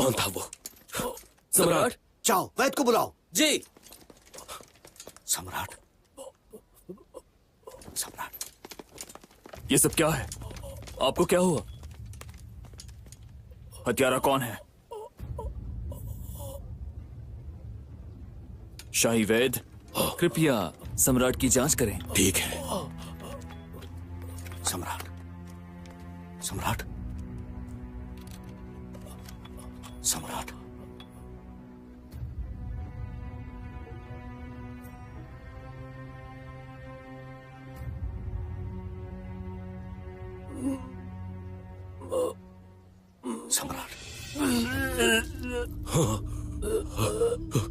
कौन था वो? सम्राट, जाओ वैद को बुलाओ। जी। सम्राट, सम्राट, ये सब क्या है? आपको क्या हुआ? हत्यारा कौन है? शाही वैद, कृपया सम्राट की जांच करें। ठीक है। सम्राट, सम्राट, सम्राट, सम्राट,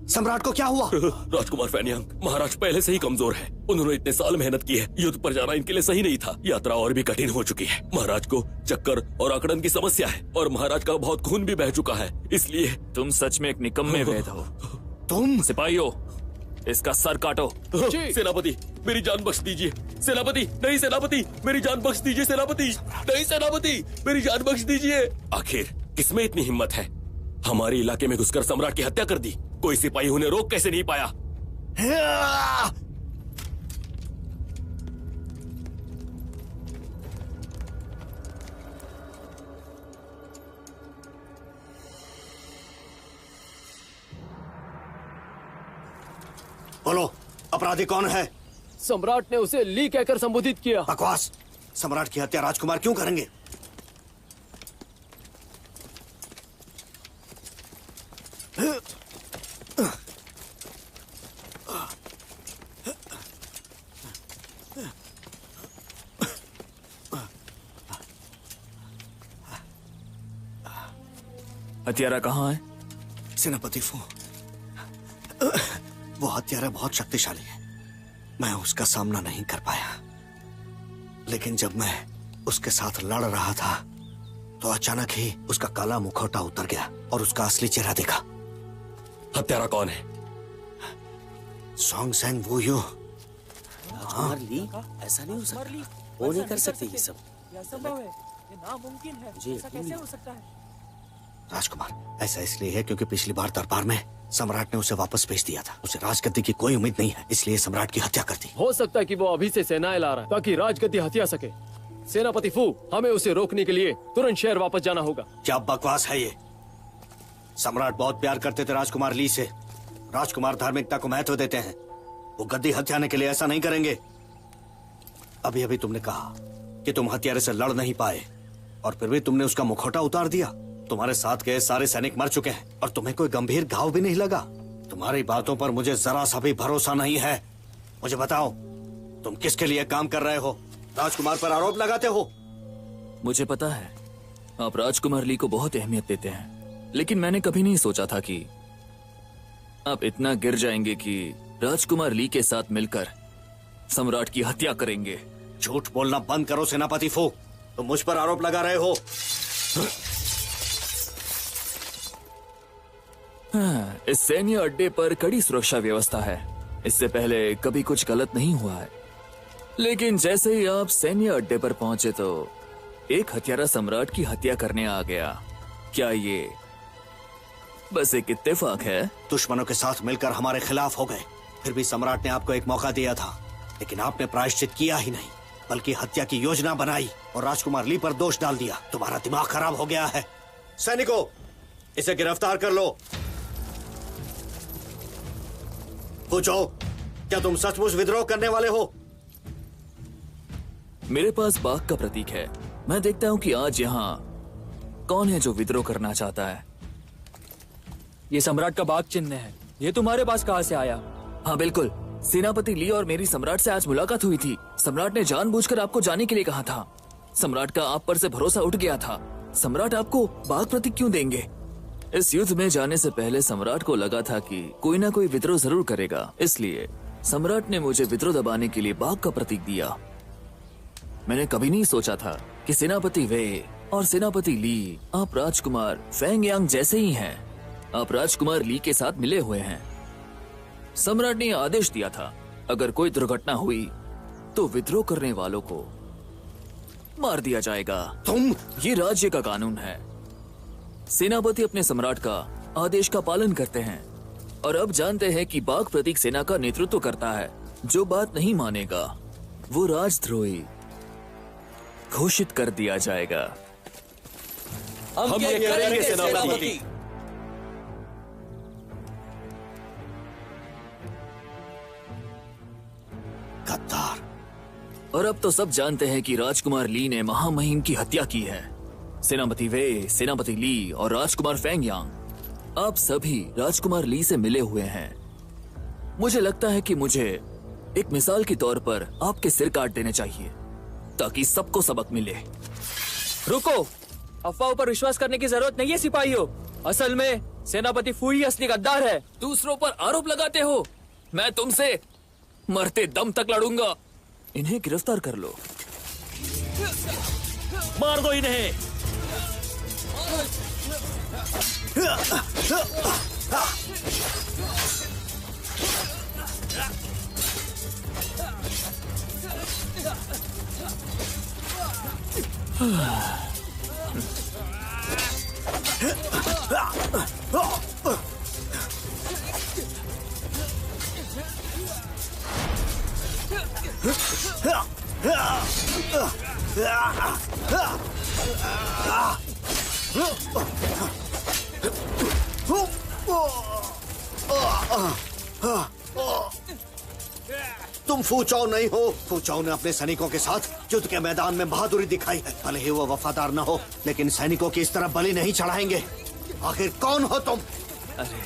सम्राट को क्या हुआ? राजकुमार फैनियांग, महाराज पहले से ही कमजोर है। उन्होंने इतने साल मेहनत की है। युद्ध पर जाना इनके लिए सही नहीं था। यात्रा और भी कठिन हो चुकी है। महाराज को चक्कर और अकड़न की समस्या है और महाराज का बहुत खून भी बह चुका है। इसलिए तुम सच में एक निकम्मे वैद हो। तुम सिपाहियों, इसका सर काटो। सेनापति, मेरी जान बख्श दीजिए। सेनापति, नहीं सेनापति, मेरी जान बख्श दीजिए। सेनापति, नहीं सेनापति, मेरी जान बख्श दीजिए। आखिर किसमें इतनी हिम्मत है? हमारे इलाके में घुसकर सम्राट की हत्या कर दी। कोई सिपाही उन्हें रोक कैसे नहीं पाया? बोलो, अपराधी कौन है? सम्राट ने उसे ली कहकर संबोधित किया। बकवास। सम्राट की हत्या राजकुमार क्यों करेंगे? हत्यारा कहाँ है? सेनापति फू, वो हत्यारा बहुत शक्तिशाली है। मैं उसका सामना नहीं कर पाया, लेकिन जब मैं उसके साथ लड़ रहा था तो अचानक ही उसका काला मुखौटा उतर गया और उसका असली चेहरा देखा। हत्यारा कौन है? सॉन्ग सैंग वो यू। राजकुमार ली, ऐसा नहीं हो सकता। वो नहीं कर सकते ये सब। असंभव है, ये नामुमकिन है। ऐसा कैसे हो सकता है? राजकुमार, ऐसा इसलिए है क्योंकि पिछली बार दरबार में सम्राट ने उसे वापस भेज दिया था। उसे राजगद्दी की कोई उम्मीद नहीं है, इसलिए सम्राट की हत्या कर दी। हो सकता है कि वो अभी से सेनाएं ला रहा है ताकि राजगद्दी हत्या सके। सेनापति फू, हमें उसे रोकने के लिए तुरंत शहर वापस जाना होगा। क्या बकवास है ये? सम्राट बहुत प्यार करते थे राजकुमार ली से। राजकुमार धार्मिकता को महत्व देते हैं। वो गद्दी हत्याने के लिए ऐसा नहीं करेंगे। अभी अभी तुमने कहा कि तुम हत्यारे से लड़ नहीं पाए और फिर भी तुमने उसका मुखौटा उतार दिया। तुम्हारे साथ गए सारे सैनिक मर चुके हैं और तुम्हें कोई गंभीर घाव भी नहीं लगा। तुम्हारी बातों पर मुझे जरा सा भी भरोसा नहीं है। मुझे बताओ, तुम किसके लिए काम कर रहे हो? राजकुमार पर आरोप लगाते हो। मुझे पता है आप राजकुमार ली को बहुत अहमियत देते हैं, लेकिन मैंने कभी नहीं सोचा था कि आप इतना गिर जाएंगे कि राजकुमार ली के साथ मिलकर सम्राट की हत्या करेंगे। झूठ बोलना बंद करो सेनापति फू। तुम मुझ पर आरोप लगा रहे हो। हाँ, इस सैन्य अड्डे पर कड़ी सुरक्षा व्यवस्था है। इससे पहले कभी कुछ गलत नहीं हुआ है, लेकिन जैसे ही आप सैन्य अड्डे पर पहुंचे तो एक हत्यारा सम्राट की हत्या करने आ गया। क्या ये बस एक इत्तेफाक है? दुश्मनों के साथ मिलकर हमारे खिलाफ हो गए, फिर भी सम्राट ने आपको एक मौका दिया था, लेकिन आपने प्रायश्चित किया ही नहीं, बल्कि हत्या की योजना बनाई और राजकुमार ली पर दोष डाल दिया। तुम्हारा दिमाग खराब हो गया है। सैनिकों, इसे गिरफ्तार कर लो। पूछो, क्या तुम सचमुच विद्रोह करने वाले हो? मेरे पास बाघ का प्रतीक है। मैं देखता हूँ कि आज यहाँ कौन है जो विद्रोह करना चाहता है। ये सम्राट का बाघ चिन्ह है। ये तुम्हारे पास कहाँ से आया? हाँ बिल्कुल, सेनापति ली और मेरी सम्राट से आज मुलाकात हुई थी। सम्राट ने जानबूझकर आपको जाने के लिए कहा था। सम्राट का आप पर से भरोसा उठ गया था। सम्राट आपको बाघ प्रतीक क्यों देंगे? इस युद्ध में जाने से पहले सम्राट को लगा था कि कोई ना कोई विद्रोह जरूर करेगा, इसलिए सम्राट ने मुझे विद्रोह दबाने के लिए बाघ का प्रतीक दिया। मैंने कभी नहीं सोचा था कि सेनापति वे और सेनापति ली आप राजकुमार फेंग यांग जैसे ही हैं। आप राजकुमार ली के साथ मिले हुए हैं। सम्राट ने आदेश दिया था, अगर कोई दुर्घटना हुई तो विद्रोह करने वालों को मार दिया जाएगा। तुम? ये राज्य का कानून है। सेनापति अपने सम्राट का आदेश का पालन करते हैं और अब जानते हैं कि बाघ प्रतीक सेना का नेतृत्व करता है। जो बात नहीं मानेगा वो राजद्रोही घोषित कर दिया जाएगा। हम ये करेंगे सेनापति। गद्दार। और अब तो सब जानते हैं कि राजकुमार ली ने महामहिम की हत्या की है। सेनापति वे, सेनापति ली और राजकुमार फेंगयांग, आप सभी राजकुमार ली से मिले हुए हैं। मुझे लगता है कि मुझे एक मिसाल के तौर पर आपके सिर काट देने चाहिए ताकि सबको सबक मिले। रुको, अफवाहों पर विश्वास करने की जरूरत नहीं है सिपाहियों। असल में सेनापति फू ही असली गद्दार है। दूसरों पर आरोप लगाते हो। मैं तुमसे मरते दम तक लड़ूंगा। इन्हें गिरफ्तार कर लो। मार दो इन्हें। तुम फू चाओ नहीं हो। फू चाओ ने अपने सैनिकों के साथ युद्ध के मैदान में बहादुरी दिखाई है। भले ही वो वफादार न हो, लेकिन सैनिकों की इस तरह बलि नहीं चढ़ाएंगे। आखिर कौन हो तुम? अरे,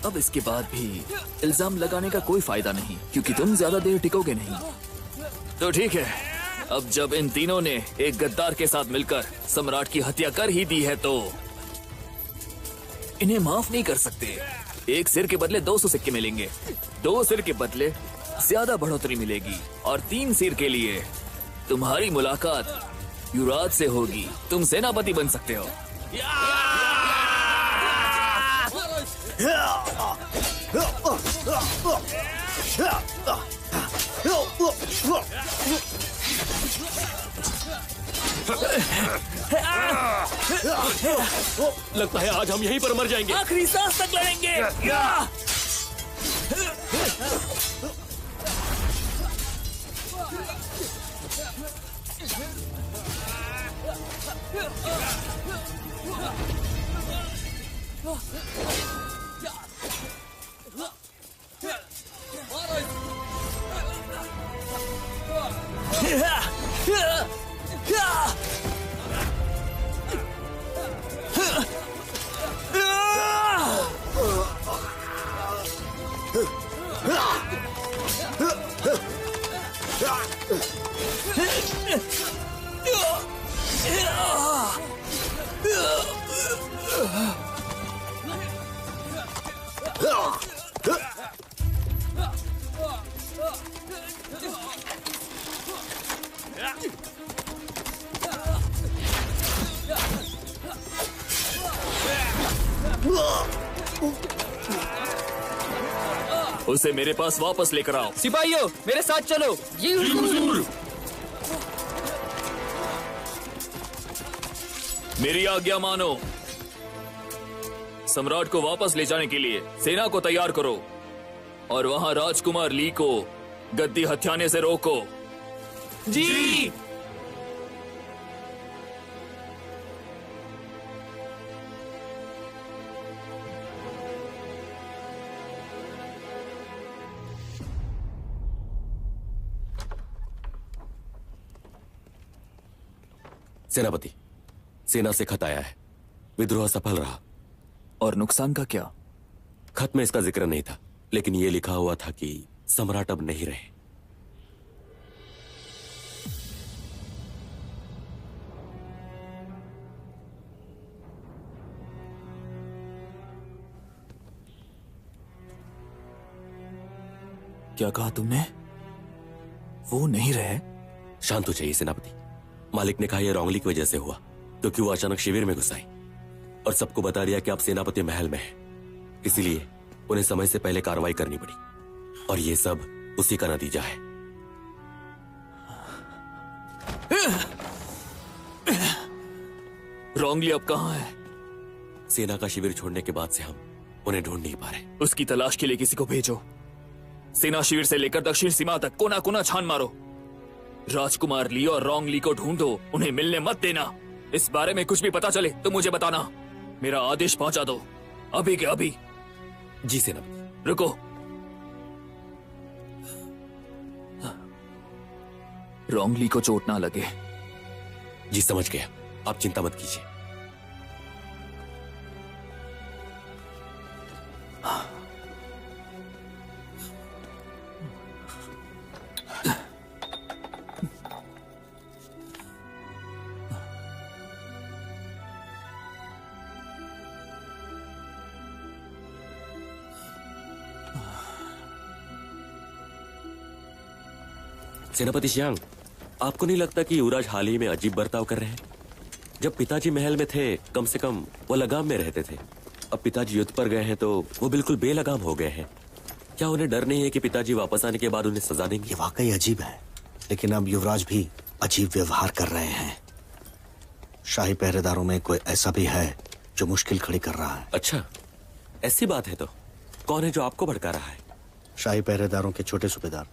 अब इसके बाद भी इल्जाम लगाने का कोई फायदा नहीं, क्योंकि तुम ज्यादा देर टिकोगे नहीं। तो ठीक है, अब जब इन तीनों ने एक गद्दार के साथ मिलकर सम्राट की हत्या कर ही दी है तो इन्हें माफ नहीं कर सकते। एक सिर के बदले 200 सिक्के मिलेंगे, 2 सिर के बदले ज्यादा बढ़ोतरी मिलेगी, और 3 सिर के लिए तुम्हारी मुलाकात युवराज से होगी। तुम सेनापति बन सकते हो। लगता है आज हम यहीं पर मर जाएंगे। आखिरी सांस तक लड़ेंगे। उसे मेरे पास वापस लेकर आओ। सिपाहियों, मेरे साथ चलो। मेरी आज्ञा मानो। सम्राट को वापस ले जाने के लिए सेना को तैयार करो और वहां राजकुमार ली को गद्दी हथियाने से रोको। जी। सेनापति, सेना से खत आया है। विद्रोह सफल रहा। और नुकसान का क्या? खत में इसका जिक्र नहीं था, लेकिन यह लिखा हुआ था कि सम्राट अब नहीं रहे। क्या कहा तुमने? वो नहीं रहे? शांत हो जाइए सेनापति। मालिक ने कहा यह रोंगली की वजह से हुआ, क्योंकि वो अचानक शिविर में घुस आई और सबको बता दिया कि आप सेनापति महल में हैं। इसीलिए उन्हें समय से पहले कार्रवाई करनी पड़ी, और ये सब उसी का नतीजा है। रोंगली अब कहां है? सेना का शिविर छोड़ने के बाद से हम उन्हें ढूंढ नहीं पा रहे। उसकी तलाश के लिए किसी को भेजो। सेना शिविर से लेकर दक्षिण सीमा तक कोना कोना छान मारो। राजकुमार ली और रोंग ली को ढूंढो, उन्हें मिलने मत देना। इस बारे में कुछ भी पता चले तो मुझे बताना। मेरा आदेश पहुंचा दो, अभी के अभी। जी सेनापति। रुको। रोंग ली को चोट ना लगे। जी समझ गया, आप चिंता मत कीजिए। सेनापति शियांग, आपको नहीं लगता कि युवराज हाल ही में अजीब बर्ताव कर रहे हैं? जब पिताजी महल में थे कम से कम वो लगाम में रहते थे। अब पिताजी युद्ध पर गए हैं तो वो बिल्कुल बेलगाम हो गए हैं। क्या उन्हें डर नहीं है कि पिताजी वापस आने के बाद उन्हें सजा देंगे? ये वाकई अजीब है, लेकिन अब युवराज भी अजीब व्यवहार कर रहे हैं। शाही पहरेदारों में कोई ऐसा भी है जो मुश्किल खड़ी कर रहा है। अच्छा, ऐसी बात है तो कौन है जो आपको भड़का रहा है? शाही पहरेदारों के छोटे सूबेदार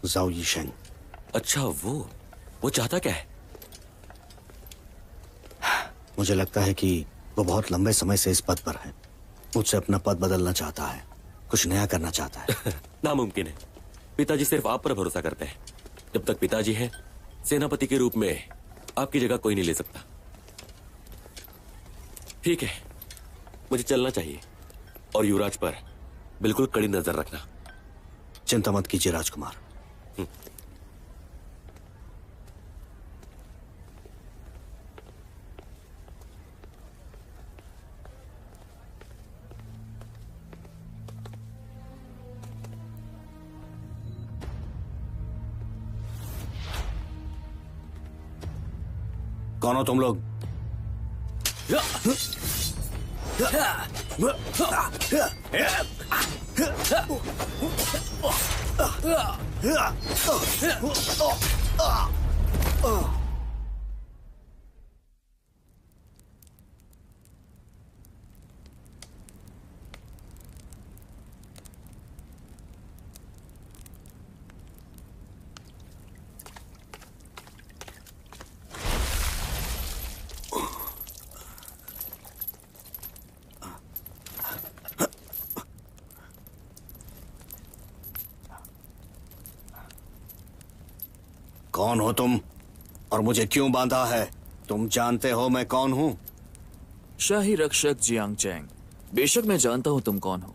जाओ यीशेंग। अच्छा, वो चाहता क्या है? मुझे लगता है कि वो बहुत लंबे समय से इस पद पर है। मुझसे अपना पद बदलना चाहता है, कुछ नया करना चाहता है। नामुमकिन है। पिताजी सिर्फ आप पर भरोसा करते हैं। जब तक पिताजी हैं, सेनापति के रूप में आपकी जगह कोई नहीं ले सकता। ठीक है, मुझे चलना चाहिए और युवराज पर बिल्कुल कड़ी नजर रखना। चिंता मत कीजिए राजकुमार। कौन हो तुम लोग? कौन हो तुम और मुझे क्यों बांधा है? तुम जानते हो मैं कौन हूं? शाही रक्षक जियांग चैंग। बेशक मैं जानता हूं तुम कौन हो,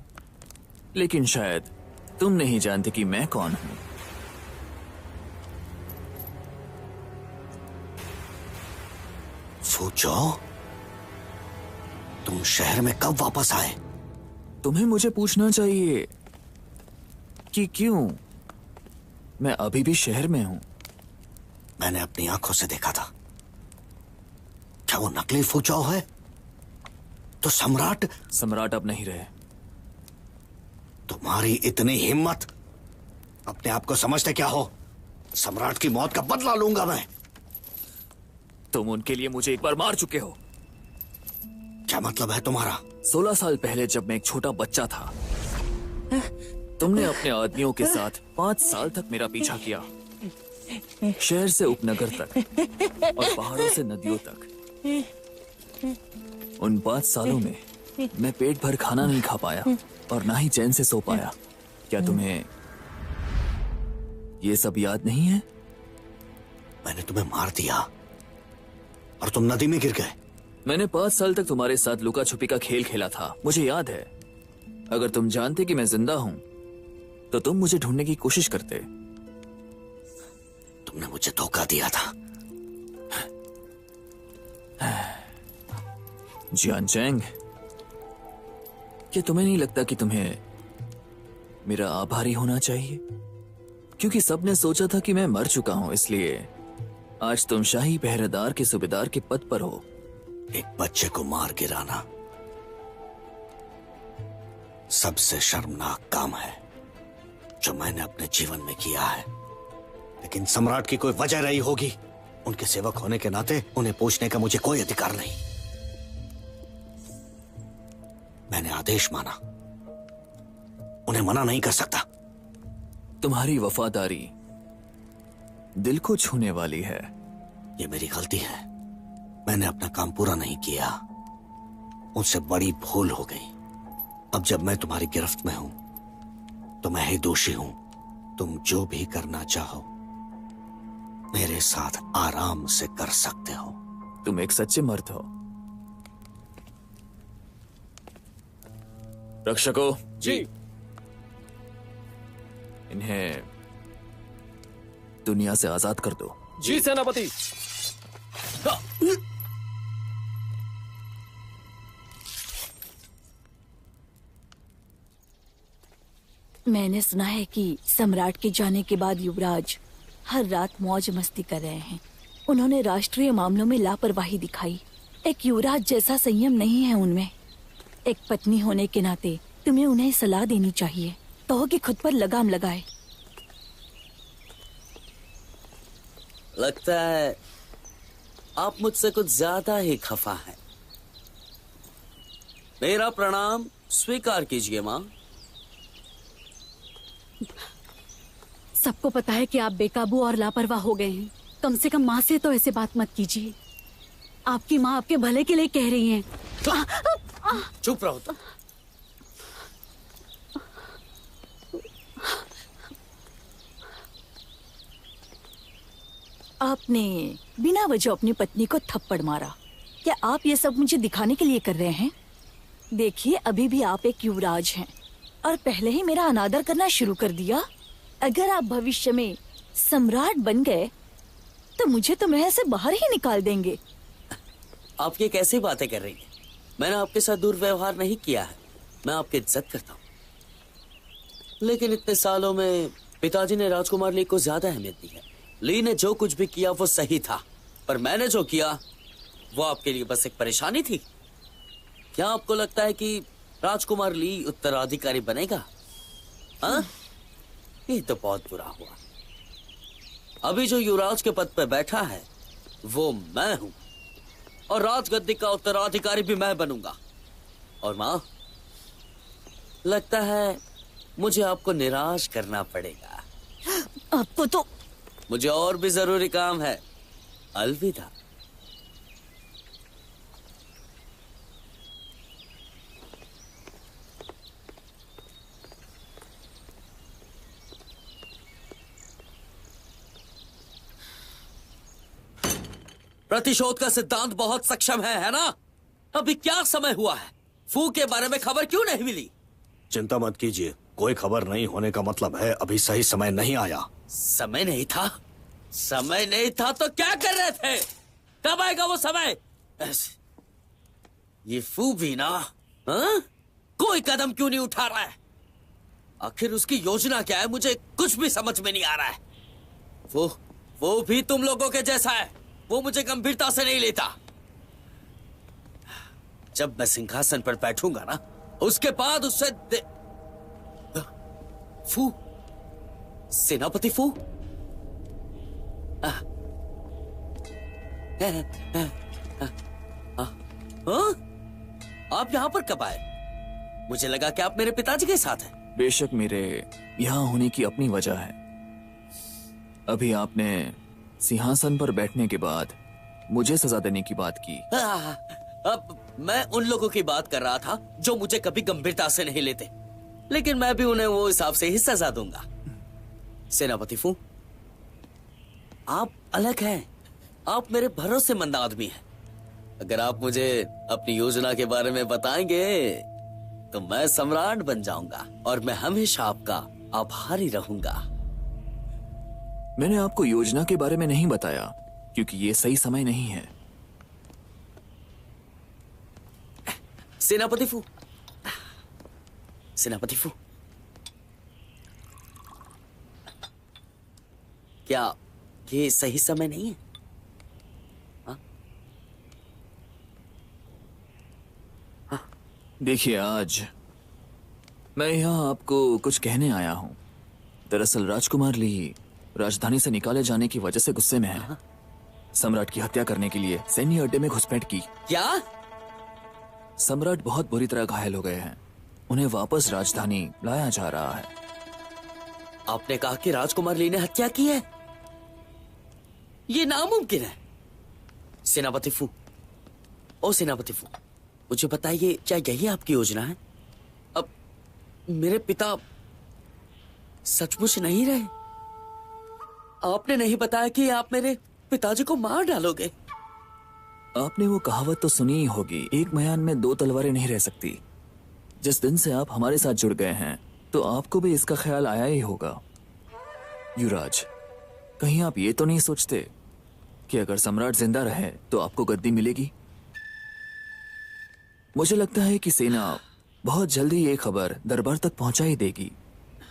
लेकिन शायद तुम नहीं जानते कि मैं कौन हूं। फूचो, तुम शहर में कब वापस आए? तुम्हें मुझे पूछना चाहिए कि क्यों मैं अभी भी शहर में हूं। मैंने अपनी आंखों से देखा था। क्या वो नकली फूचो है? तो सम्राट अब नहीं रहे। तुम्हारी इतनी हिम्मत! अपने आप को समझते क्या हो? सम्राट की मौत का बदला लूंगा मैं। तुम उनके लिए मुझे एक बार मार चुके हो। क्या मतलब है तुम्हारा? 16 साल पहले जब मैं एक छोटा बच्चा था, तुमने अपने आदमियों के साथ 5 साल तक मेरा पीछा किया, शहर से उपनगर तक और पहाड़ों से नदियों तक। उन 5 सालों में मैं पेट भर खाना नहीं खा पाया और ना ही चैन से सो पाया। क्या तुम्हें ये सब याद नहीं है? मैंने तुम्हें मार दिया और तुम नदी में गिर गए। मैंने 5 साल तक तुम्हारे साथ लुका छुपी का खेल खेला था, मुझे याद है। अगर तुम जानते कि मैं जिंदा हूं तो तुम मुझे ढूंढने की कोशिश करते। तुमने मुझे धोखा दिया था। जियान चैंग, क्या तुम्हें नहीं लगता कि तुम्हें मेरा आभारी होना चाहिए? क्योंकि सबने सोचा था कि मैं मर चुका हूं, इसलिए आज तुम शाही पहरेदार के सूबेदार के पद पर हो। एक बच्चे को मार गिराना सबसे शर्मनाक काम है जो मैंने अपने जीवन में किया है। लेकिन सम्राट की कोई वजह रही होगी। उनके सेवक होने के नाते उन्हें पूछने का मुझे कोई अधिकार नहीं। मैंने आदेश माना, उन्हें मना नहीं कर सकता। तुम्हारी वफादारी दिल को छूने वाली है। ये मेरी गलती है, मैंने अपना काम पूरा नहीं किया, मुझसे बड़ी भूल हो गई। अब जब मैं तुम्हारी गिरफ्त में हूं तो मैं ही दोषी हूं। तुम जो भी करना चाहो मेरे साथ आराम से कर सकते हो। तुम एक सच्चे मर्द हो। रक्षकों, जी। इन्हें दुनिया से आजाद कर दो। जी सेनापति। मैंने सुना है कि सम्राट के जाने के बाद युवराज हर रात मौज मस्ती कर रहे हैं। उन्होंने राष्ट्रीय मामलों में लापरवाही दिखाई। एक युवराज जैसा संयम नहीं है उनमें। एक पत्नी होने के नाते तुम्हें उन्हें सलाह देनी चाहिए, कहो कि खुद पर लगाम लगाए। लगता है आप मुझसे कुछ ज्यादा ही खफा हैं। मेरा प्रणाम स्वीकार कीजिए माँ। सबको पता है कि आप बेकाबू और लापरवाह हो गए हैं। कम से कम माँ से तो ऐसे बात मत कीजिए। आपकी माँ आपके भले के लिए कह रही हैं। चुप रहो तुम। आपने बिना वजह अपनी पत्नी को थप्पड़ मारा। क्या आप ये सब मुझे दिखाने के लिए कर रहे हैं? देखिए, अभी भी आप एक युवराज हैं और पहले ही मेरा अनादर करना शुरू कर दिया। अगर आप भविष्य में सम्राट बन गए तो मुझे तो महल से बाहर ही निकाल देंगे। आप ये कैसी बातें कर रही हैं? मैंने आपके साथ दुर्व्यवहार नहीं किया है। मैं आपकी इज्जत करता हूँ, लेकिन इतने सालों में पिताजी ने राजकुमार ली को ज्यादा अहमियत दी है। ली ने जो कुछ भी किया वो सही था, पर मैंने जो किया वो आपके लिए बस एक परेशानी थी। क्या आपको लगता है कि राजकुमार ली उत्तराधिकारी बनेगा? हाँ, ये तो बहुत बुरा हुआ। अभी जो युवराज के पद पर बैठा है वो मैं हूं, और राजगद्दी का उत्तराधिकारी भी मैं बनूंगा। और माँ, लगता है मुझे आपको निराश करना पड़ेगा। आपको तो मुझे और भी जरूरी काम है। अलविदा। प्रतिशोध का सिद्धांत बहुत सक्षम है ना? अभी क्या समय हुआ है? फू के बारे में खबर क्यों नहीं मिली? चिंता मत कीजिए, कोई खबर नहीं होने का मतलब है अभी सही समय नहीं आया। समय नहीं था? समय नहीं था तो क्या कर रहे थे? कब आएगा वो समय? ये फू भी ना, हाँ? कोई कदम क्यों नहीं उठा रहा है? आखिर उसकी योजना क्या है? मुझे कुछ भी समझ में नहीं आ रहा है। वो भी तुम लोगों के जैसा है। वो मुझे गंभीरता से नहीं लेता। जब मैं सिंहासन पर बैठूंगा ना, उसके बाद उससे फू, सेनापति फू, आप यहां पर कब आए? मुझे लगा कि आप मेरे पिताजी के साथ हैं। बेशक मेरे यहाँ होने की अपनी वजह है। अभी आपने सिंहासन पर बैठने के बाद मुझे सजा देने की बात की। अब मैं उन लोगों की बात कर रहा था जो मुझे कभी गंभीरता से नहीं लेते, लेकिन मैं भी उन्हें वो हिसाब से ही सजा दूंगा। सेनापति फू, आप अलग हैं। आप मेरे भरोसेमंद आदमी हैं। अगर आप मुझे अपनी योजना के बारे में बताएंगे तो मैं सम्राट बन जाऊंगा और मैं हमेशा आपका आभारी रहूंगा। मैंने आपको योजना के बारे में नहीं बताया क्योंकि ये सही समय नहीं है। सेनापति फू, सेनापति फू, क्या ये सही समय नहीं है? देखिए, आज मैं यहाँ आपको कुछ कहने आया हूँ। दरअसल राजकुमार ली राजधानी से निकाले जाने की वजह से गुस्से में है। सम्राट की हत्या करने के लिए सैन्य अड्डे में घुसपैठ की। क्या? सम्राट बहुत बुरी तरह घायल हो गए हैं। उन्हें वापस राजधानी लाया जा रहा है। आपने कहा कि राजकुमार ली ने हत्या की है। ये नामुमकिन है। सेनापति फू, ओ सेनापति फू, मुझे बताइए, क्या यही आपकी योजना है? अब मेरे पिता सचमुच नहीं रहे। आपने नहीं बताया कि आप मेरे पिताजी को मार डालोगे। आपने वो कहावत तो सुनी ही होगी, एक म्यान में दो तलवारें नहीं रह सकती। जिस दिन से आप हमारे साथ जुड़ गए हैं तो आपको भी इसका ख्याल आया ही होगा। युवराज, कहीं आप ये तो नहीं सोचते कि अगर सम्राट जिंदा रहे तो आपको गद्दी मिलेगी? मुझे लगता है कि सेना बहुत जल्दी ये खबर दरबार तक पहुंचा ही देगी।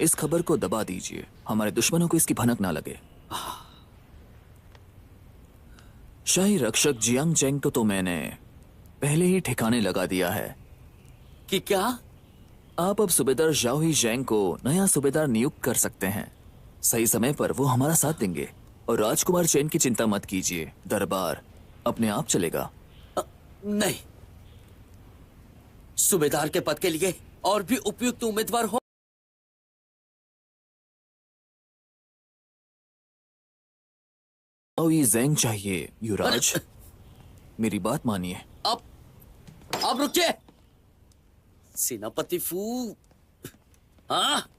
इस खबर को दबा दीजिए, हमारे दुश्मनों को इसकी भनक ना लगे। शाही रक्षक जियांग चेंग को तो मैंने पहले ही ठिकाने लगा दिया है कि क्या? आप अब सूबेदार जाओ ही जैंग को नया सूबेदार नियुक्त कर सकते हैं। सही समय पर वो हमारा साथ देंगे। और राजकुमार चैन की चिंता मत कीजिए, दरबार अपने आप चलेगा। नहीं, सूबेदार के पद के लिए और भी उपयुक्त उम्मीदवार हो। ये जैंग चाहिए युवराज, मेरी बात मानिए। अब रुकिए सेनापति फू। हाँ,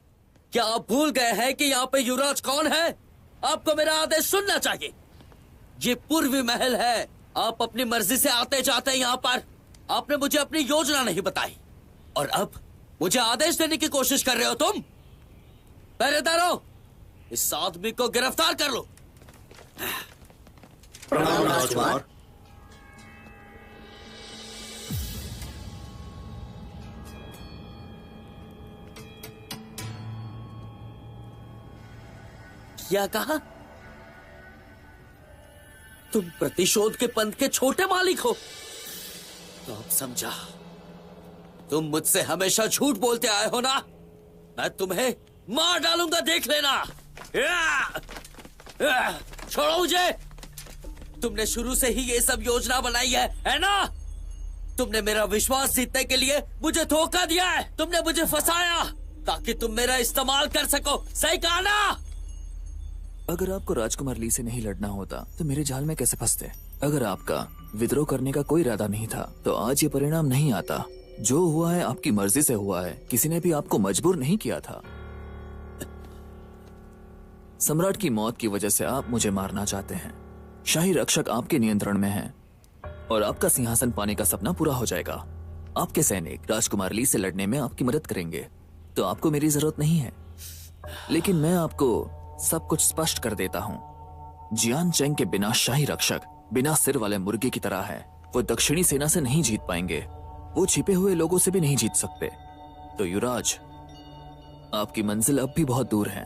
क्या आप भूल गए हैं कि यहाँ पे युवराज कौन है? आपको मेरा आदेश सुनना चाहिए। ये पूर्वी महल है। आप अपनी मर्जी से आते जाते हैं यहाँ पर। आपने मुझे अपनी योजना नहीं बताई और अब मुझे आदेश देने की कोशिश कर रहे हो तुम। पहरेदारों, इस आदमी को गिरफ्तार कर लो। प्रणाम राजकुमार। क्या कहा? तुम प्रतिशोध के पंथ के छोटे मालिक हो? तो अब समझा। तुम मुझसे हमेशा झूठ बोलते आए हो ना। मैं तुम्हें मार डालूंगा, देख लेना। छोड़ो मुझे। तुमने शुरू से ही ये सब योजना बनाई है ना? तुमने मेरा विश्वास जीतने के लिए मुझे धोखा दिया है। तुमने मुझे फंसाया ताकि तुम मेरा इस्तेमाल कर सको। सही कहा ना? अगर आपको राजकुमार ली से नहीं लड़ना होता तो मेरे जाल में कैसे फंसते? अगर आपका विद्रोह करने का कोई इरादा नहीं था तो आज ये परिणाम नहीं आता। जो हुआ है आपकी मर्जी से हुआ है, किसी ने भी आपको मजबूर नहीं किया था। सम्राट की मौत की वजह से आप मुझे मारना चाहते हैं। शाही रक्षक आपके नियंत्रण में है और आपका सिंहासन पाने का सपना पूरा हो जाएगा। आपके सैनिक राजकुमार ली से लड़ने में आपकी मदद करेंगे तो आपको मेरी जरूरत नहीं है। लेकिन मैं आपको सब कुछ स्पष्ट कर देता हूँ। जियान चेंग के बिना शाही रक्षक बिना सिर वाले मुर्गे की तरह है। वो दक्षिणी सेना से नहीं जीत पाएंगे। वो छिपे हुए लोगों से भी नहीं जीत सकते। तो युवराज, आपकी मंजिल अब भी बहुत दूर है।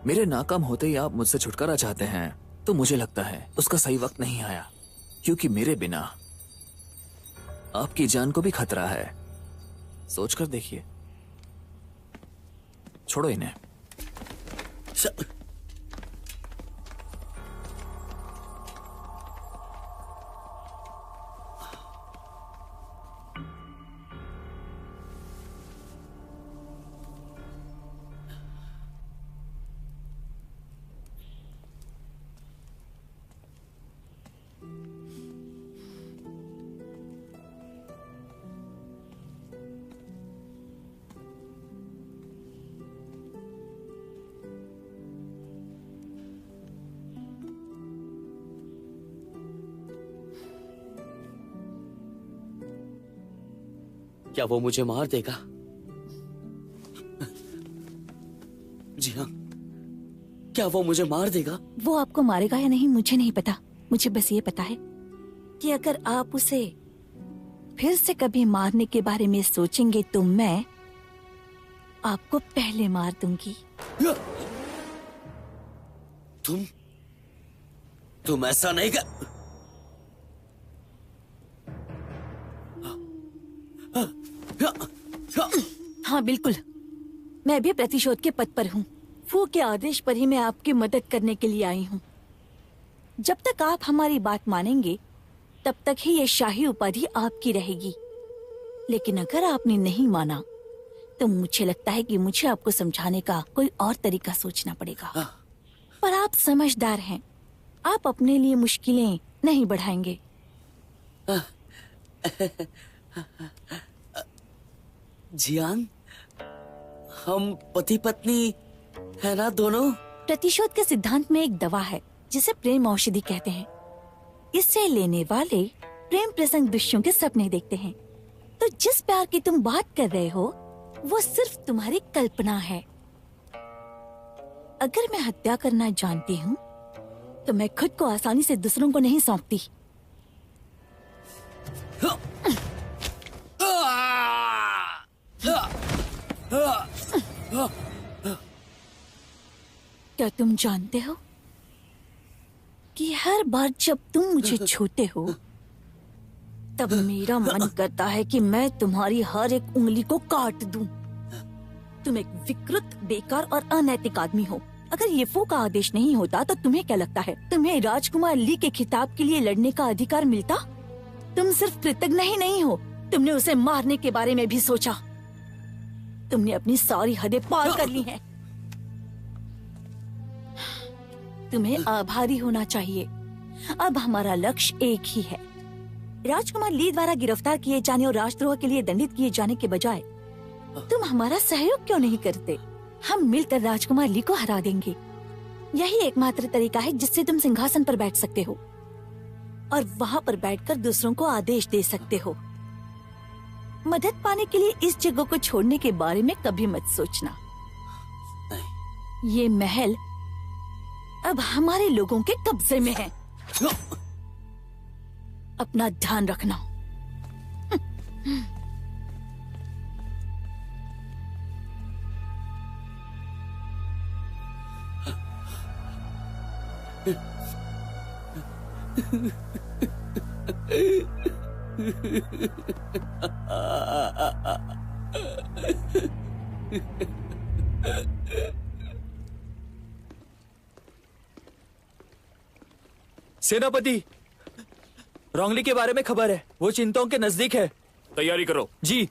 मेरे नाकाम होते ही आप मुझसे छुटकारा चाहते हैं तो मुझे लगता है उसका सही वक्त नहीं आया, क्योंकि मेरे बिना आपकी जान को भी खतरा है। सोचकर देखिए। छोड़ो इन्हें। क्या वो मुझे मार देगा? जी हाँ, क्या वो मुझे मार देगा? वो आपको मारेगा या नहीं मुझे नहीं पता। मुझे बस ये पता है कि अगर आप उसे फिर से कभी मारने के बारे में सोचेंगे तो मैं आपको पहले मार दूंगी। तुम ऐसा नहीं कर। हाँ बिल्कुल, मैं भी प्रतिशोध के पथ पर हूँ। फू के आदेश पर ही मैं आपकी मदद करने के लिए आई हूँ। जब तक आप हमारी बात मानेंगे तब तक ही ये शाही उपाधि आपकी रहेगी। लेकिन अगर आपने नहीं माना तो मुझे लगता है कि मुझे आपको समझाने का कोई और तरीका सोचना पड़ेगा। पर आप समझदार हैं, आप अपने लिए मुश्किलें नहीं बढ़ाएंगे। जियान, हम पति पत्नी है ना दोनों? प्रतिशोध के सिद्धांत में एक दवा है जिसे प्रेम औषधि कहते हैं। इसे लेने वाले प्रेम प्रसंग दृश्यों के सपने देखते हैं। तो जिस प्यार की तुम बात कर रहे हो वो सिर्फ तुम्हारी कल्पना है। अगर मैं हत्या करना जानती हूँ तो मैं खुद को आसानी से दूसरों को नहीं सौंपती। क्या तुम जानते हो कि हर बार जब तुम मुझे छूते हो तब मेरा मन करता है कि मैं तुम्हारी हर एक उंगली को काट दूं। तुम एक विकृत, बेकार और अनैतिक आदमी हो। अगर ये फू का आदेश नहीं होता तो तुम्हें क्या लगता है तुम्हें राजकुमार ली के खिताब के लिए लड़ने का अधिकार मिलता? तुम सिर्फ कृतज्ञ ही नहीं हो, तुमने उसे मारने के बारे में भी सोचा। तुमने अपनी सारी हदें पार कर ली हैं। तुम्हें आभारी होना चाहिए। अब हमारा लक्ष्य एक ही है, राजकुमार ली द्वारा गिरफ्तार किए जाने और राजद्रोह के लिए दंडित किए जाने के बजाय तुम हमारा सहयोग क्यों नहीं करते? हम मिलकर राजकुमार ली को हरा देंगे। यही एकमात्र तरीका है जिससे तुम सिंहासन पर बैठ सकते हो और वहाँ पर बैठकर दूसरों को आदेश दे सकते हो। मदद पाने के लिए इस जगह को छोड़ने के बारे में कभी मत सोचना। ये महल अब हमारे लोगों के कब्जे में है। अपना ध्यान रखना। सेनापति, रोंगली के बारे में खबर है, वो चिंताओं के नजदीक है। तैयारी करो। जी।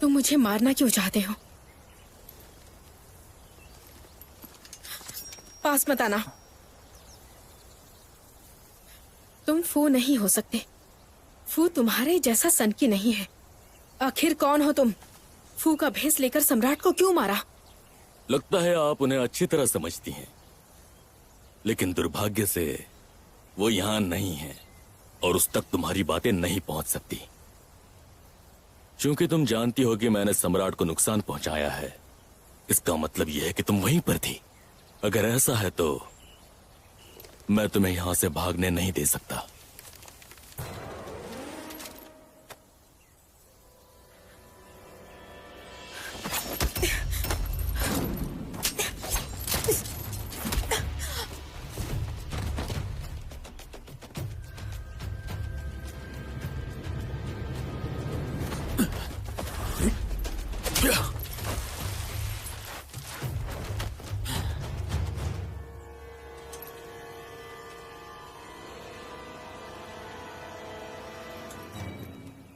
तुम मुझे मारना क्यों चाहते हो? पास मत आना। तुम फू नहीं हो सकते। फू तुम्हारे जैसा सनकी नहीं है। आखिर कौन हो तुम? फू का भेष लेकर सम्राट को क्यों मारा? लगता है आप उन्हें अच्छी तरह समझती हैं, लेकिन दुर्भाग्य से वो यहाँ नहीं है और उस तक तुम्हारी बातें नहीं पहुंच सकती। क्योंकि तुम जानती हो कि मैंने सम्राट को नुकसान पहुंचाया है, इसका मतलब यह है कि तुम वहीं पर थी। अगर ऐसा है तो मैं तुम्हें यहां से भागने नहीं दे सकता।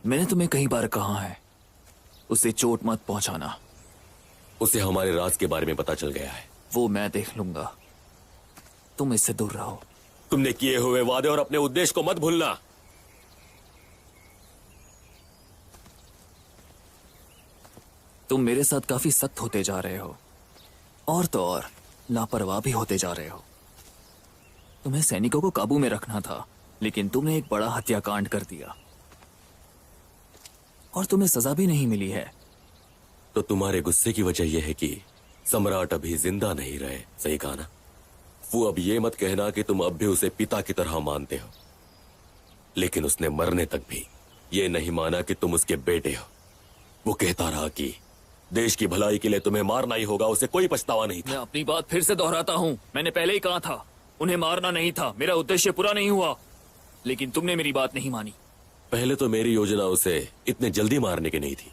मैंने तुम्हें कई बार कहा है, उसे चोट मत पहुंचाना। उसे हमारे राज के बारे में पता चल गया है। वो मैं देख लूंगा, तुम इससे दूर रहो। तुमने किए हुए वादे और अपने उद्देश्य को मत भूलना। तुम मेरे साथ काफी सख्त होते जा रहे हो, और तो और लापरवाह भी होते जा रहे हो। तुम्हें सैनिकों को काबू में रखना था, लेकिन तुमने एक बड़ा हत्याकांड कर दिया और तुम्हें सजा भी नहीं मिली है। तो तुम्हारे गुस्से की वजह यह है कि सम्राट अभी जिंदा नहीं रहे, सही कहा ना? वो अब ये मत कहना कि तुम अब भी उसे पिता की तरह मानते हो, लेकिन उसने मरने तक भी ये नहीं माना कि तुम उसके बेटे हो। वो कहता रहा कि देश की भलाई के लिए तुम्हें मारना ही होगा, उसे कोई पछतावा नहीं मैं था। अपनी बात फिर से दोहराता हूँ, मैंने पहले ही कहा था उन्हें मारना नहीं था, मेरा उद्देश्य पूरा नहीं हुआ, लेकिन तुमने मेरी बात नहीं मानी। पहले तो मेरी योजना उसे इतने जल्दी मारने की नहीं थी,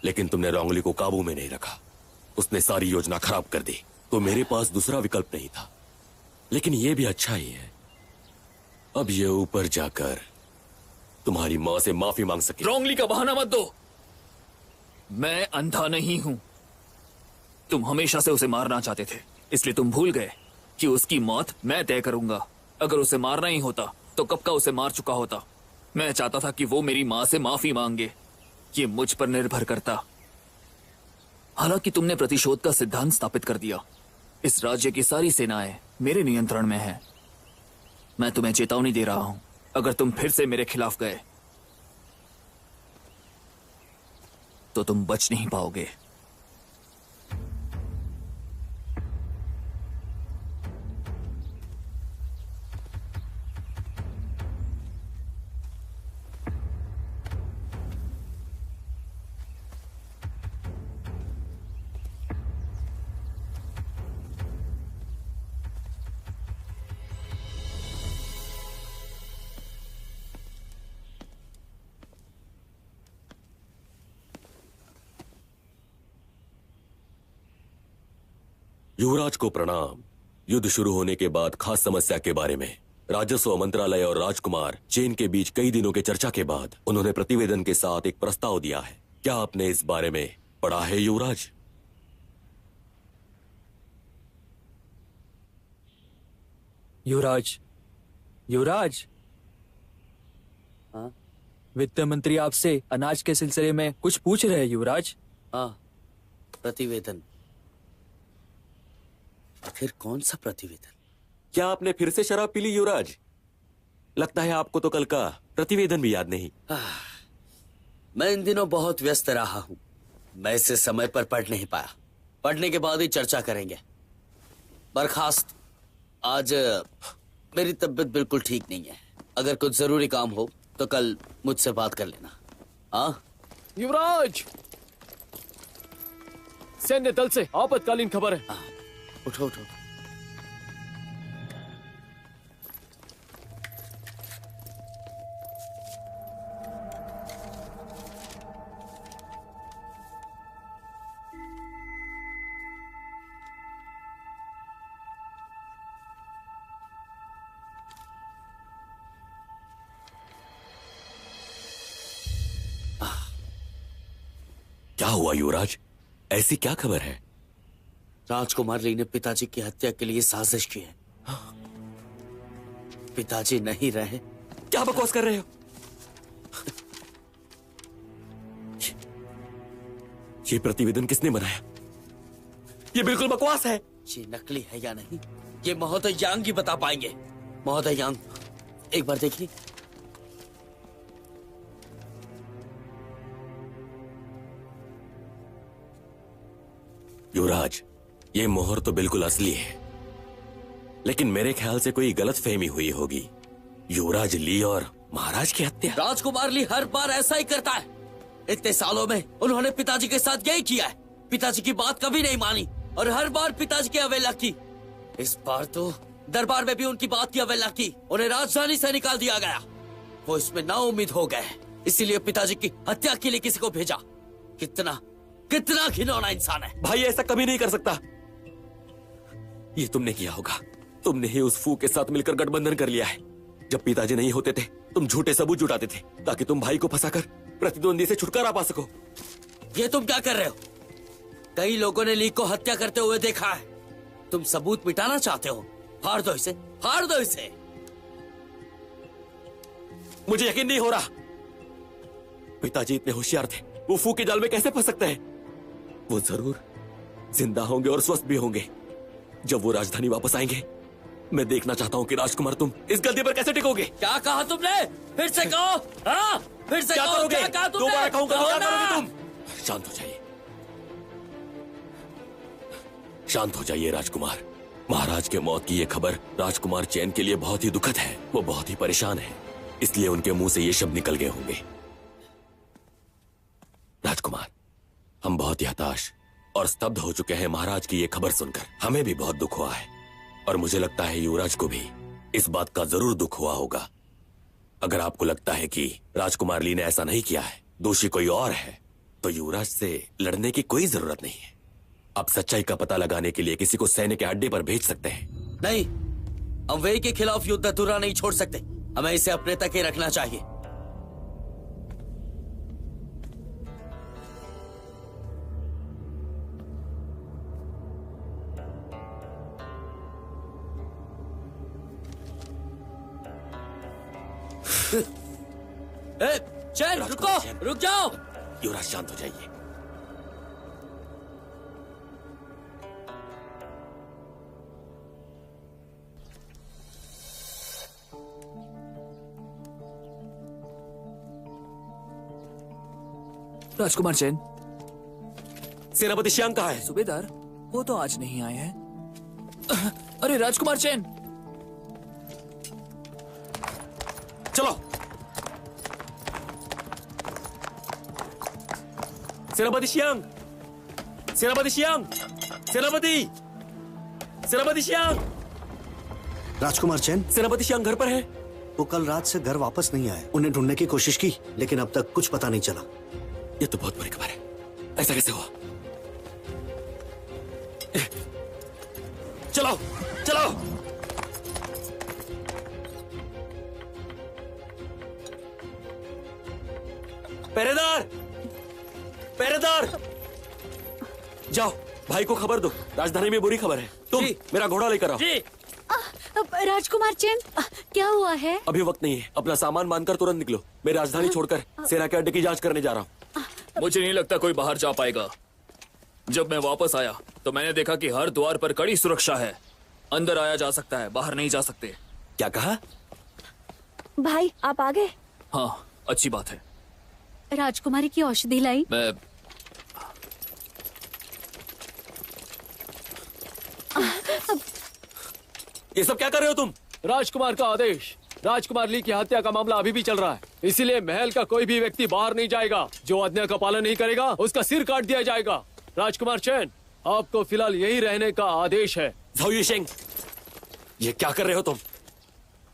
लेकिन तुमने रोंगली को काबू में नहीं रखा, उसने सारी योजना खराब कर दी। तो मेरे पास दूसरा विकल्प नहीं था, लेकिन यह भी अच्छा ही है, अब ये ऊपर जाकर तुम्हारी मां से माफी मांग सके। रोंगली का बहाना मत दो, मैं अंधा नहीं हूं। तुम हमेशा से उसे मारना चाहते थे, इसलिए तुम भूल गए कि उसकी मौत मैं तय करूंगा। अगर उसे मारना ही होता तो कब का उसे मार चुका होता। मैं चाहता था कि वो मेरी मां से माफी मांगे, ये मुझ पर निर्भर करता। हालांकि तुमने प्रतिशोध का सिद्धांत स्थापित कर दिया। इस राज्य की सारी सेनाएं मेरे नियंत्रण में हैं। मैं तुम्हें चेतावनी दे रहा हूं, अगर तुम फिर से मेरे खिलाफ गए तो तुम बच नहीं पाओगे। युवराज को प्रणाम। युद्ध शुरू होने के बाद खास समस्या के बारे में राजस्व मंत्रालय और राजकुमार चेन के बीच कई दिनों के चर्चा के बाद उन्होंने प्रतिवेदन के साथ एक प्रस्ताव दिया है। क्या आपने इस बारे में पढ़ा है युवराज? युवराज, युवराज, हाँ वित्त मंत्री आपसे अनाज के सिलसिले में कुछ पूछ रहे हैं युवराज। हाँ, प्रतिवेदन। आखिर कौन सा प्रतिवेदन? क्या आपने फिर से शराब पी ली युवराज? लगता है आपको तो कल का प्रतिवेदन भी याद नहीं। मैं इन दिनों बहुत व्यस्त रहा हूं, मैं इसे समय पर पढ़ नहीं पाया। पढ़ने के बाद ही चर्चा करेंगे। बर्खास्त, आज मेरी तबीयत बिल्कुल ठीक नहीं है। अगर कुछ जरूरी काम हो तो कल मुझसे बात कर लेना। हाँ युवराज, सैन्य दल से आपातकालीन खबर है। उठो उठो। क्या हुआ युवराज? ऐसी क्या खबर है? राजकुमार ली ने पिताजी की हत्या के लिए साजिश की है। पिताजी नहीं रहे। क्या बकवास कर रहे हो? ये प्रतिवेदन किसने बनाया? ये बिल्कुल बकवास है। ये नकली है या नहीं, ये महोदय यांग ही बता पाएंगे। महोदय यांग, एक बार देखिए। युवराज, ये मोहर तो बिल्कुल असली है, लेकिन मेरे ख्याल से कोई गलतफहमी हुई होगी। युवराज ली और महाराज की हत्या। राजकुमार ली हर बार ऐसा ही करता है। इतने सालों में उन्होंने पिताजी के साथ यही किया है। पिताजी की बात कभी नहीं मानी और हर बार पिताजी की अवहेलना की। इस बार तो दरबार में भी उनकी बात की अवहेलना की। उन्हें राजधानी से निकाल दिया गया। वो इसमें नाउम्मीद हो गए, इसीलिए पिताजी की हत्या के लिए किसी को भेजा। कितना कितना घिनौना इंसान है। भाई ऐसा कभी नहीं कर सकता। ये तुमने किया होगा। तुमने ही उस फू के साथ मिलकर गठबंधन कर लिया है। जब पिताजी नहीं होते थे, तुम झूठे सबूत जुटाते थे ताकि तुम भाई को फंसाकर प्रतिद्वंदी से छुटकारा पा सको। ये तुम क्या कर रहे हो? कई लोगों ने ली को हत्या करते हुए देखा है। तुम सबूत मिटाना चाहते हो? फाड़ दो इसे, फाड़ दो इसे। मुझे यकीन नहीं हो रहा। पिताजी इतने होशियार थे, वो फू के जाल में कैसे फंस सकते हैं? वो जरूर जिंदा होंगे और स्वस्थ भी होंगे। जब वो राजधानी वापस आएंगे, मैं देखना चाहता हूँ कि राजकुमार तुम इस गद्दी पर कैसे टिकोगे। क्या कहा तुमने? फिर से कहो। हाँ, फिर से क्या कहो। करोगे? क्या कहा तुमने? दोबारा कहूंगा तो कहो क्या ना। करोगे तुम? शांत हो जाइए, शांत हो जाइए राजकुमार। महाराज के मौत की ये खबर राजकुमार चैन के लिए बहुत ही दुखद है। वो बहुत ही परेशान है, इसलिए उनके मुंह से ये शब्द निकल गए होंगे। राजकुमार, हम बहुत ही हताश और स्तब्ध हो चुके हैं महाराज की ये खबर सुनकर। हमें भी बहुत दुख हुआ है और मुझे लगता है युवराज को भी इस बात का जरूर दुख हुआ होगा। अगर आपको लगता है कि राजकुमार ली ने ऐसा नहीं किया है, दोषी कोई और है, तो युवराज से लड़ने की कोई जरूरत नहीं है। आप सच्चाई का पता लगाने के लिए किसी को सैन्य के अड्डे पर भेज सकते हैं। नहीं, हम वे के खिलाफ युद्ध अधूरा नहीं छोड़ सकते। हमें इसे अपने तक ही रखना चाहिए। चैन, रुको, रुक जाओ। युवराज शांत हो जाइए। राजकुमार चैन, सेनापति श्यांग कहाँ है? सूबेदार, वो तो आज नहीं आए हैं। अरे राजकुमार चैन, चलो। सेनापति श्यांग, सेनापति श्यांग, सेनापति, सेनापति श्यांग। राजकुमार चैन, सेनापति श्यांग घर पर है? वो कल रात से घर वापस नहीं आए। उन्हें ढूंढने की कोशिश की, लेकिन अब तक कुछ पता नहीं चला। ये तो बहुत बुरी खबर है। ऐसा कैसे हुआ? चलो, चलो। पहरेदार, पहरेदार, जाओ भाई को खबर दो, राजधानी में बुरी खबर है। तुम जी। मेरा घोड़ा लेकर आओ। जी। राजकुमार चैन, क्या हुआ है? अभी वक्त नहीं है, अपना सामान बांधकर तुरंत निकलो। मैं राजधानी छोड़कर सेना के अड्डे की जांच करने जा रहा हूँ। मुझे नहीं लगता कोई बाहर जा पाएगा। जब मैं वापस आया तो मैंने देखा कि हर द्वार पर कड़ी सुरक्षा है। अंदर आया जा सकता है, बाहर नहीं जा सकते। क्या कहा? भाई आप आ गए? हाँ, अच्छी बात है। राजकुमारी की औषधि लाई? मैं ये सब क्या कर रहे हो तुम? राजकुमार का आदेश। राजकुमार ली की हत्या का मामला अभी भी चल रहा है, इसीलिए महल का कोई भी व्यक्ति बाहर नहीं जाएगा। जो आज्ञा का पालन नहीं करेगा उसका सिर काट दिया जाएगा। राजकुमार चैन, आपको फिलहाल यही रहने का आदेश है। झाओ युशेंग, ये क्या कर रहे हो तुम?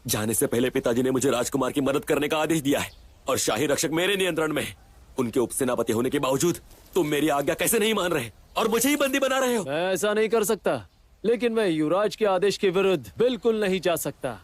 जाने से पहले पिताजी ने मुझे राजकुमार की मदद करने का आदेश दिया है और शाही रक्षक मेरे नियंत्रण में है। उनके उपसेनापति होने के बावजूद तुम मेरी आज्ञा कैसे नहीं मान रहे और मुझे ही बंदी बना रहे हो? मैं ऐसा नहीं कर सकता, लेकिन मैं युवराज के आदेश के विरुद्ध बिल्कुल नहीं जा सकता।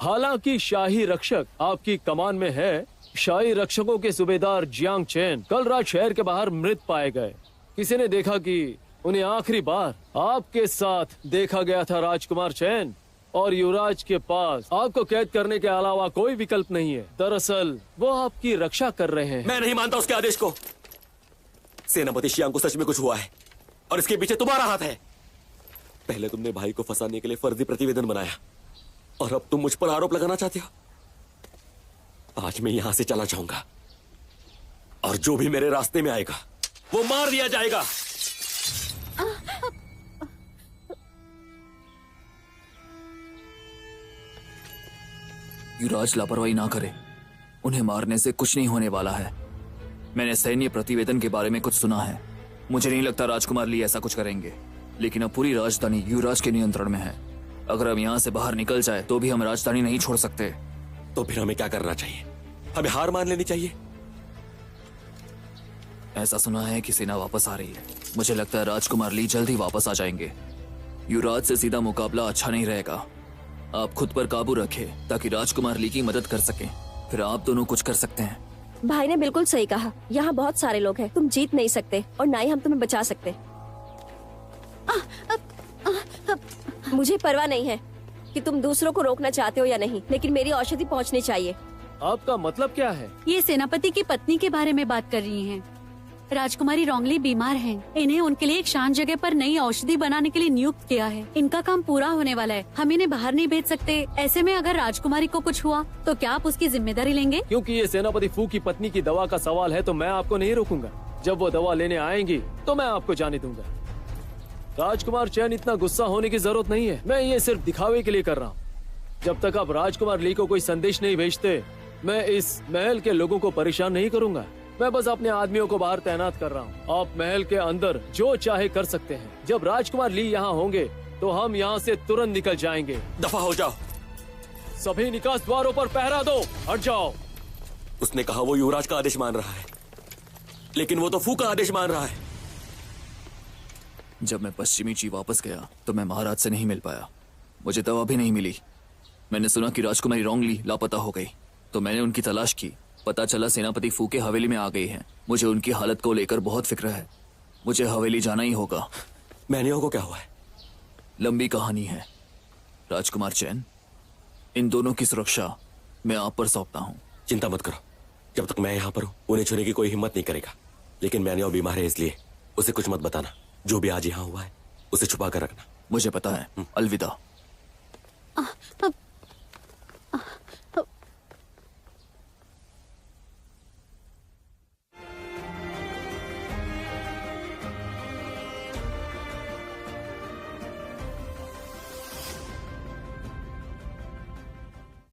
हालांकि शाही रक्षक आपकी कमान में है। शाही रक्षकों के सूबेदार जियांग चैन कल रात शहर के बाहर मृत पाए गए। किसी ने देखा कि उन्हें आखिरी बार आपके साथ देखा गया था राजकुमार चैन, और युवराज के पास आपको कैद करने के अलावा कोई विकल्प नहीं है। दरअसल वो आपकी रक्षा कर रहे हैं। मैं नहीं मानता उसके आदेश को। सेनापति श्यांग को सच में कुछ हुआ है और इसके पीछे तुम्हारा हाथ है। पहले तुमने भाई को फंसाने के लिए फर्जी प्रतिवेदन बनाया और अब तुम मुझ पर आरोप लगाना चाहते हो। आज मैं यहां से चला जाऊंगा और जो भी मेरे रास्ते में आएगा वो मार दिया जाएगा। युवराज लापरवाही ना करे, उन्हें मारने से कुछ नहीं होने वाला है। मैंने सैन्य प्रतिवेदन के बारे में कुछ सुना है। मुझे नहीं लगता राजकुमार ली ऐसा कुछ करेंगे, लेकिन अब पूरी राजधानी युवराज के नियंत्रण में है। अगर हम यहाँ से बाहर निकल जाए तो भी हम राजधानी नहीं छोड़ सकते। तो फिर हमें क्या करना चाहिए? हमें हार मान लेनी चाहिए? ऐसा सुना है कि सेना वापस आ रही है। मुझे लगता है राजकुमार ली जल्द ही वापस आ जाएंगे। युवराज से सीधा मुकाबला अच्छा नहीं रहेगा। आप खुद पर काबू रखें ताकि राजकुमार ली की मदद कर सकें। फिर आप दोनों कुछ कर सकते हैं। भाई ने बिल्कुल सही कहा। यहाँ बहुत सारे लोग हैं, तुम जीत नहीं सकते और ना ही हम तुम्हें बचा सकते। मुझे परवाह नहीं है कि तुम दूसरों को रोकना चाहते हो या नहीं, लेकिन मेरी औषधि पहुँचनी चाहिए। आपका मतलब क्या है? ये सेनापति की पत्नी के बारे में बात कर रही हैं। राजकुमारी रोंगली बीमार हैं। इन्हें उनके लिए एक शांत जगह पर नई औषधि बनाने के लिए नियुक्त किया है। इनका काम पूरा होने वाला है, हम इन्हें बाहर नहीं भेज सकते। ऐसे में अगर राजकुमारी को कुछ हुआ तो क्या आप उसकी जिम्मेदारी लेंगे? क्योंकि ये सेनापति फू की पत्नी की दवा का सवाल है तो मैं आपको नहीं रोकूंगा। जब वो दवा लेने आएंगी तो मैं आपको जाने दूंगा। राजकुमार चैन, इतना गुस्सा होने की जरूरत नहीं है। मैं ये सिर्फ दिखावे के लिए कर रहा हूँ। जब तक आप राजकुमार ली को कोई संदेश नहीं भेजते, मैं इस महल के लोगों को परेशान नहीं करूंगा। मैं बस अपने आदमियों को बाहर तैनात कर रहा हूँ। आप महल के अंदर जो चाहे कर सकते हैं। जब राजकुमार ली यहाँ होंगे तो हम यहाँ से तुरंत निकल जाएंगे। दफा हो जाओ। सभी निकास द्वारों पर पहरा दो। हट जाओ। उसने कहा वो युवराज का आदेश मान रहा है, लेकिन वो तो फू का आदेश मान रहा है। जब मैं पश्चिमी ची वापस गया तो मैं महाराज से नहीं मिल पाया। मुझे दवा भी नहीं मिली। मैंने सुना कि राजकुमारी रोंगली लापता हो गई, तो मैंने उनकी तलाश की। पता चला सेनापति फू के हवेली में आ गई हैं। मुझे उनकी हालत को लेकर बहुत फिक्र है। मुझे हवेली जाना ही होगा। मैनियो को क्या हुआ है? लंबी कहानी है। राजकुमार चैन, इन दोनों की सुरक्षा मैं आप पर सौंपता हूँ। चिंता मत करो, जब तक मैं यहाँ पर हूँ उन्हें छूने की कोई हिम्मत नहीं करेगा। लेकिन मैनियो बीमार है, इसलिए उसे कुछ मत बताना। जो भी आज यहाँ हुआ है उसे छुपा कर रखना। मुझे पता है। अलविदा। अब